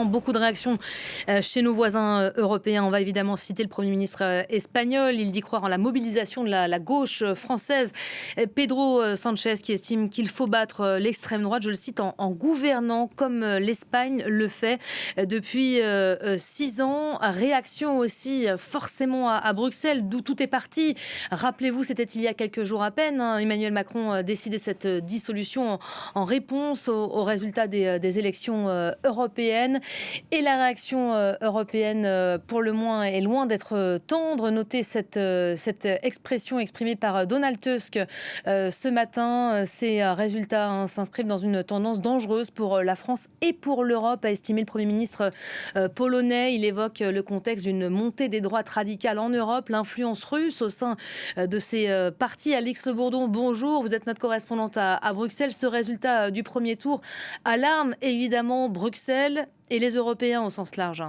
Beaucoup de réactions chez nos voisins européens. On va évidemment citer le Premier ministre espagnol. Il dit croire en la mobilisation de la gauche française. Pedro Sanchez qui estime qu'il faut battre l'extrême droite, je le cite, en gouvernant comme l'Espagne le fait depuis 6 ans. Réaction aussi forcément à Bruxelles, d'où tout est parti. Rappelez-vous, c'était il y a quelques jours à peine. Emmanuel Macron a décidé cette dissolution en réponse aux résultats des élections européennes. Et la réaction européenne, pour le moins, est loin d'être tendre. Notez cette expression exprimée par Donald Tusk ce matin. Ces résultats s'inscrivent dans une tendance dangereuse pour la France et pour l'Europe, a estimé le Premier ministre polonais. Il évoque le contexte d'une montée des droites radicales en Europe, l'influence russe au sein de ces partis. Alix Le Bourdon, bonjour. Vous êtes notre correspondante à Bruxelles. Ce résultat du premier tour alarme évidemment Bruxelles et les Européens au sens large.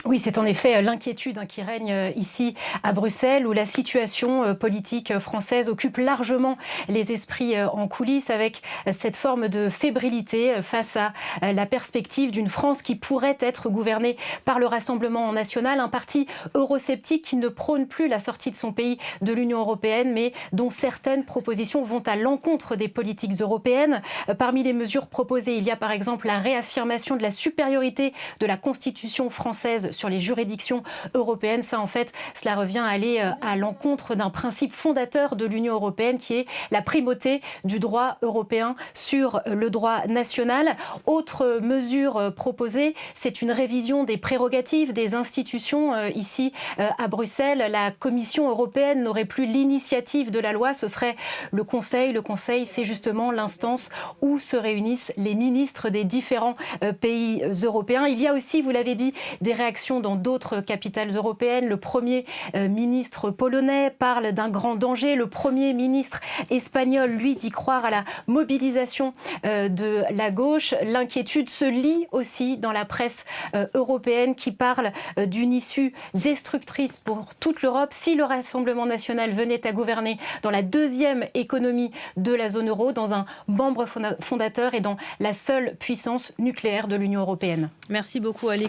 Oui, c'est en effet l'inquiétude qui règne ici à Bruxelles, où la situation politique française occupe largement les esprits en coulisses, avec cette forme de fébrilité face à la perspective d'une France qui pourrait être gouvernée par le Rassemblement national, un parti eurosceptique qui ne prône plus la sortie de son pays de l'Union européenne, mais dont certaines propositions vont à l'encontre des politiques européennes. Parmi les mesures proposées, il y a par exemple la réaffirmation de la supériorité de la Constitution française sur les juridictions européennes. Ça, en fait, cela revient à aller à l'encontre d'un principe fondateur de l'Union européenne qui est la primauté du droit européen sur le droit national. Autre mesure proposée, c'est une révision des prérogatives des institutions ici à Bruxelles. La Commission européenne n'aurait plus l'initiative de la loi, ce serait le Conseil. Le Conseil, c'est justement l'instance où se réunissent les ministres des différents pays européens. Il y a aussi, vous l'avez dit, des réactions dans d'autres capitales européennes. Le Premier ministre polonais parle d'un grand danger. Le Premier ministre espagnol, lui, dit croire à la mobilisation de la gauche. L'inquiétude se lit aussi dans la presse européenne qui parle d'une issue destructrice pour toute l'Europe si le Rassemblement national venait à gouverner dans la deuxième économie de la zone euro, dans un membre fondateur et dans la seule puissance nucléaire de l'Union européenne. Merci beaucoup, Alix.